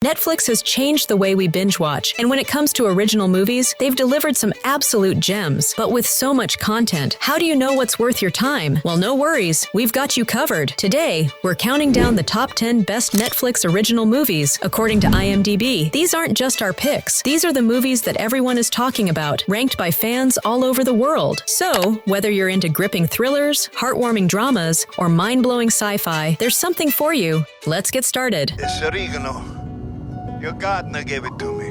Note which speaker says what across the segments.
Speaker 1: Netflix has changed the way we binge watch, and when it comes to original movies, they've delivered some absolute gems. But with so much content, how do you know what's worth your time? Well, no worries, we've got you covered. Today, we're counting down the top 10 best Netflix original movies, according to IMDb. These aren't just our picks. These are the movies that everyone is talking about, ranked by fans all over the world. So, whether you're into gripping thrillers, heartwarming dramas, or mind-blowing sci-fi, there's something for you. Let's get started.
Speaker 2: It's oregano. Your gardener gave it to me.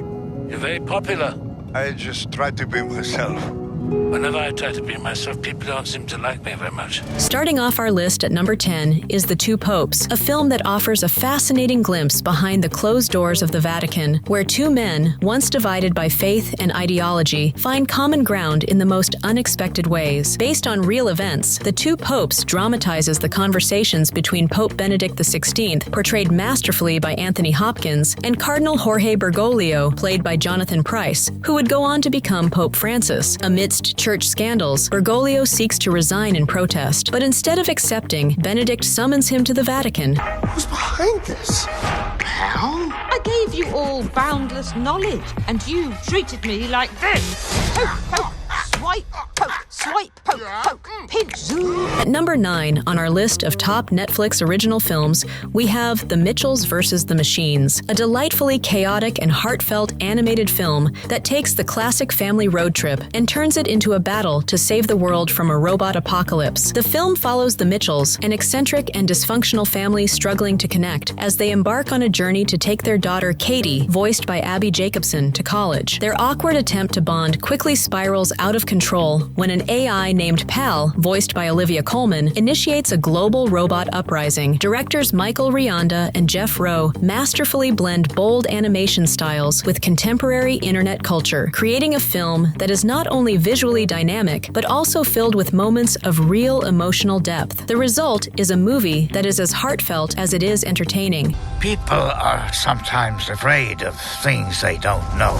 Speaker 3: You're very popular.
Speaker 2: I just tried to be myself.
Speaker 3: Whenever I try to be myself, people don't seem to like me very much.
Speaker 1: Starting off our list at number 10 is The Two Popes, a film that offers a fascinating glimpse behind the closed doors of the Vatican, where two men, once divided by faith and ideology, find common ground in the most unexpected ways. Based on real events, The Two Popes dramatizes the conversations between Pope Benedict XVI, portrayed masterfully by Anthony Hopkins, and Cardinal Jorge Bergoglio, played by Jonathan Pryce, who would go on to become Pope Francis. Amidst church scandals, Bergoglio seeks to resign in protest, but instead of accepting, Benedict summons him to the Vatican.
Speaker 2: Who's behind this? Pal?
Speaker 4: I gave you all boundless knowledge, and you treated me like this. Poke, poke, swipe, poke, swipe, poke, poke, pinch, zoom.
Speaker 1: At number 9 on our list of top Netflix original films, we have The Mitchells vs. the Machines, a delightfully chaotic and heartfelt animated film that takes the classic family road trip and turns it into a battle to save the world from a robot apocalypse. The film follows the Mitchells, an eccentric and dysfunctional family struggling to connect, as they embark on a journey to take their daughter Katie, voiced by Abby Jacobson, to college. Their awkward attempt to bond quickly spirals out of control when an AI named Pal, voiced by Olivia Colman, initiates a global robot uprising. Directors Michael Rianda and Jeff Rowe masterfully blend bold animation styles with contemporary internet culture, creating a film that is not only visually dynamic, but also filled with moments of real emotional depth. The result is a movie that is as heartfelt as it is entertaining.
Speaker 5: People are sometimes afraid of things they don't know.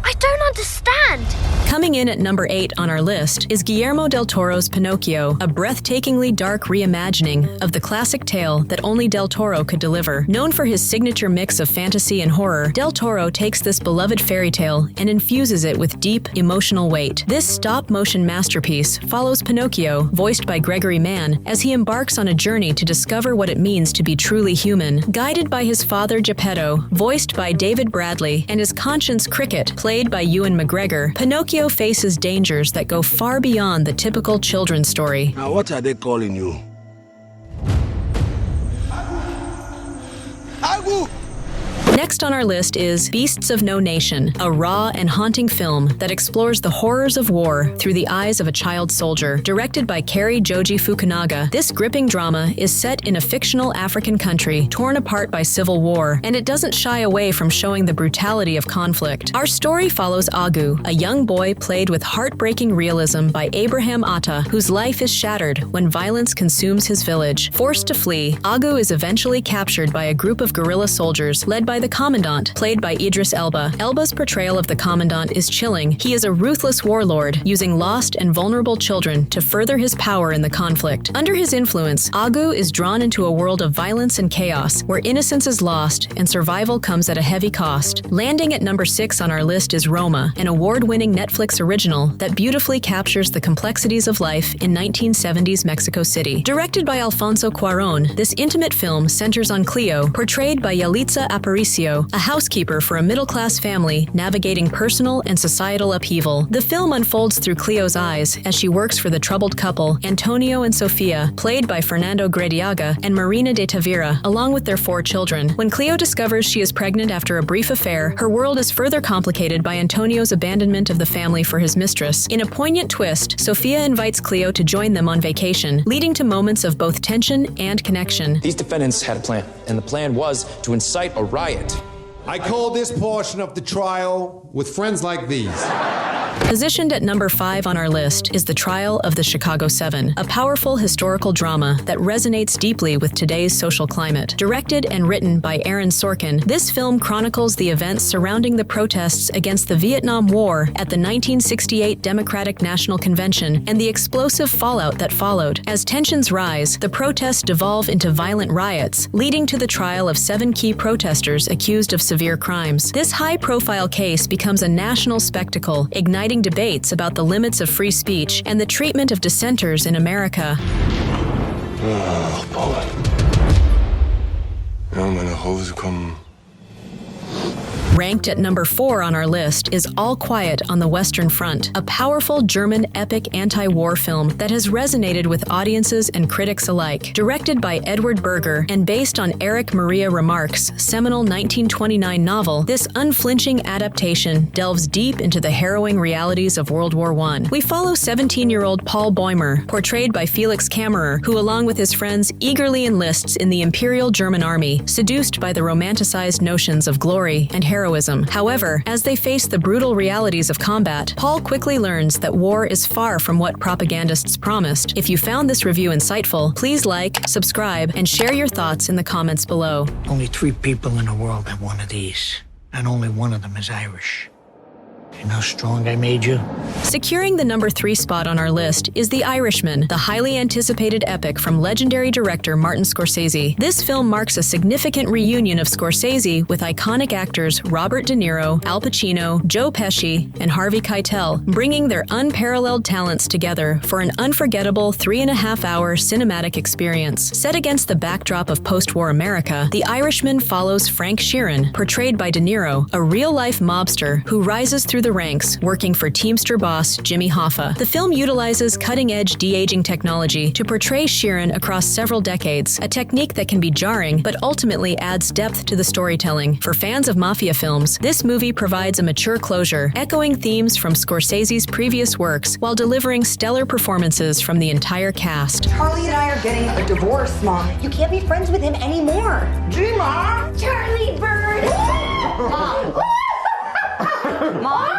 Speaker 6: I don't understand.
Speaker 1: Coming in at number 8 on our list is Guillermo del Toro's Pinocchio, a breathtakingly dark reimagining of the classic tale that only Del Toro could deliver. Known for his signature mix of fantasy and horror, Del Toro takes this beloved fairy tale and infuses it with deep, emotional weight. This stop-motion masterpiece follows Pinocchio, voiced by Gregory Mann, as he embarks on a journey to discover what it means to be truly human. Guided by his father Geppetto, voiced by David Bradley, and his conscience Cricket, played by Ewan McGregor, Pinocchio faces dangers that go far beyond the typical children's story.
Speaker 7: Now what are they calling you? Agu!
Speaker 1: Next on our list is Beasts of No Nation, a raw and haunting film that explores the horrors of war through the eyes of a child soldier. Directed by Kari Joji Fukunaga, this gripping drama is set in a fictional African country torn apart by civil war, and it doesn't shy away from showing the brutality of conflict. Our story follows Agu, a young boy played with heartbreaking realism by Abraham Atta, whose life is shattered when violence consumes his village. Forced to flee, Agu is eventually captured by a group of guerrilla soldiers led by the Commandant, played by Idris Elba. Elba's portrayal of the Commandant is chilling. He is a ruthless warlord, using lost and vulnerable children to further his power in the conflict. Under his influence, Agu is drawn into a world of violence and chaos, where innocence is lost and survival comes at a heavy cost. Landing at number 6 on our list is Roma, an award-winning Netflix original that beautifully captures the complexities of life in 1970s Mexico City. Directed by Alfonso Cuarón, this intimate film centers on Cleo, portrayed by Yalitza Aparicio, a housekeeper for a middle-class family navigating personal and societal upheaval. The film unfolds through Cleo's eyes as she works for the troubled couple, Antonio and Sofia, played by Fernando Grediaga and Marina de Tavira, along with their 4 children. When Cleo discovers she is pregnant after a brief affair, her world is further complicated by Antonio's abandonment of the family for his mistress. In a poignant twist, Sofia invites Cleo to join them on vacation, leading to moments of both tension and connection.
Speaker 8: These defendants had a plan, and the plan was to incite a riot.
Speaker 9: I call this portion of the trial with friends like these.
Speaker 1: Positioned at number 5 on our list is The Trial of the Chicago 7, a powerful historical drama that resonates deeply with today's social climate. Directed and written by Aaron Sorkin, this film chronicles the events surrounding the protests against the Vietnam War at the 1968 Democratic National Convention and the explosive fallout that followed. As tensions rise, the protests devolve into violent riots, leading to the trial of 7 key protesters accused of severe crimes. This high-profile case becomes a national spectacle, igniting debates about the limits of free speech and the treatment of dissenters in America.
Speaker 7: Oh, Paul. Ja, meine Hose kommen.
Speaker 1: Ranked at number 4 on our list is All Quiet on the Western Front, a powerful German epic anti-war film that has resonated with audiences and critics alike. Directed by Edward Berger and based on Erich Maria Remarque's seminal 1929 novel, this unflinching adaptation delves deep into the harrowing realities of World War I. We follow 17-year-old Paul Bäumer, portrayed by Felix Kammerer, who along with his friends eagerly enlists in the Imperial German Army, seduced by the romanticized notions of glory and heroism. However, as they face the brutal realities of combat, Paul quickly learns that war is far from what propagandists promised. If you found this review insightful, please like, subscribe, and share your thoughts in the comments below.
Speaker 5: Only 3 people in the world have one of these, and only one of them is Irish. You know how strong I made you?
Speaker 1: Securing the number 3 spot on our list is The Irishman, the highly anticipated epic from legendary director Martin Scorsese. This film marks a significant reunion of Scorsese with iconic actors Robert De Niro, Al Pacino, Joe Pesci, and Harvey Keitel, bringing their unparalleled talents together for an unforgettable 3.5-hour cinematic experience. Set against the backdrop of post-war America, The Irishman follows Frank Sheeran, portrayed by De Niro, a real-life mobster who rises through the ranks, working for Teamster boss Jimmy Hoffa. The film utilizes cutting-edge de-aging technology to portray Sheeran across several decades, a technique that can be jarring but ultimately adds depth to the storytelling. For fans of mafia films, this movie provides a mature closure, echoing themes from Scorsese's previous works while delivering stellar performances from the entire cast.
Speaker 9: Charlie and I are getting a divorce, Mom. You can't be friends with him anymore.
Speaker 6: Dreamer! Charlie Bird!
Speaker 9: Mom! Mom?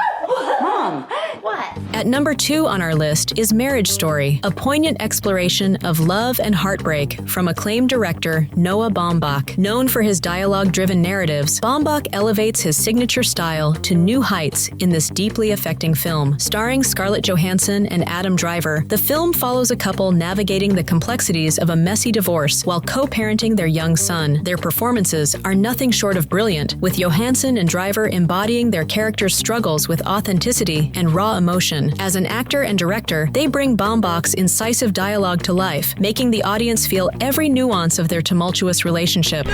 Speaker 9: Mom!
Speaker 6: What?
Speaker 1: At number 2 on our list is Marriage Story, a poignant exploration of love and heartbreak from acclaimed director Noah Baumbach. Known for his dialogue-driven narratives, Baumbach elevates his signature style to new heights in this deeply affecting film. Starring Scarlett Johansson and Adam Driver, the film follows a couple navigating the complexities of a messy divorce while co-parenting their young son. Their performances are nothing short of brilliant, with Johansson and Driver embodying their characters' struggles with authenticity and raw emotion. As an actor and director, they bring Baumbach's incisive dialogue to life, making the audience feel every nuance of their tumultuous relationship.
Speaker 10: No!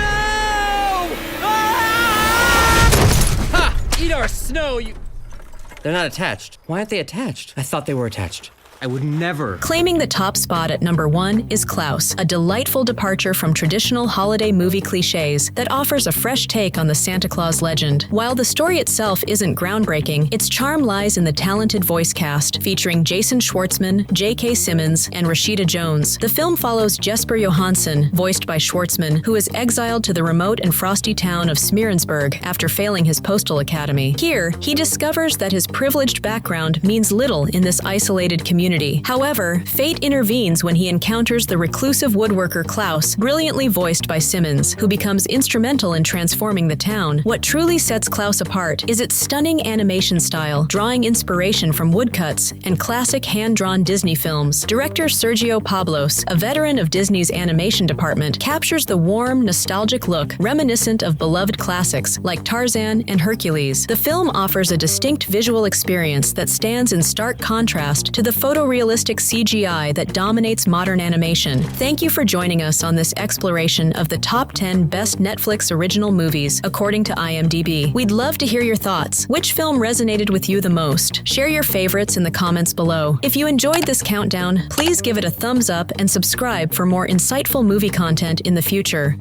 Speaker 10: Ha! Eat our snow, you... They're not attached. Why aren't they attached? I thought they were attached. I would never.
Speaker 1: Claiming the top spot at number 1 is Klaus, a delightful departure from traditional holiday movie cliches that offers a fresh take on the Santa Claus legend. While the story itself isn't groundbreaking, its charm lies in the talented voice cast, featuring Jason Schwartzman, J.K. Simmons, and Rashida Jones. The film follows Jesper Johansson, voiced by Schwartzman, who is exiled to the remote and frosty town of Smearensburg after failing his postal academy. Here, he discovers that his privileged background means little in this isolated community. However, fate intervenes when he encounters the reclusive woodworker Klaus, brilliantly voiced by Simmons, who becomes instrumental in transforming the town. What truly sets Klaus apart is its stunning animation style, drawing inspiration from woodcuts and classic hand-drawn Disney films. Director Sergio Pablos, a veteran of Disney's animation department, captures the warm, nostalgic look reminiscent of beloved classics like Tarzan and Hercules. The film offers a distinct visual experience that stands in stark contrast to the photorealistic CGI that dominates modern animation. Thank you for joining us on this exploration of the top 10 best Netflix original movies, according to IMDb. We'd love to hear your thoughts. Which film resonated with you the most? Share your favorites in the comments below. If you enjoyed this countdown, please give it a thumbs up and subscribe for more insightful movie content in the future.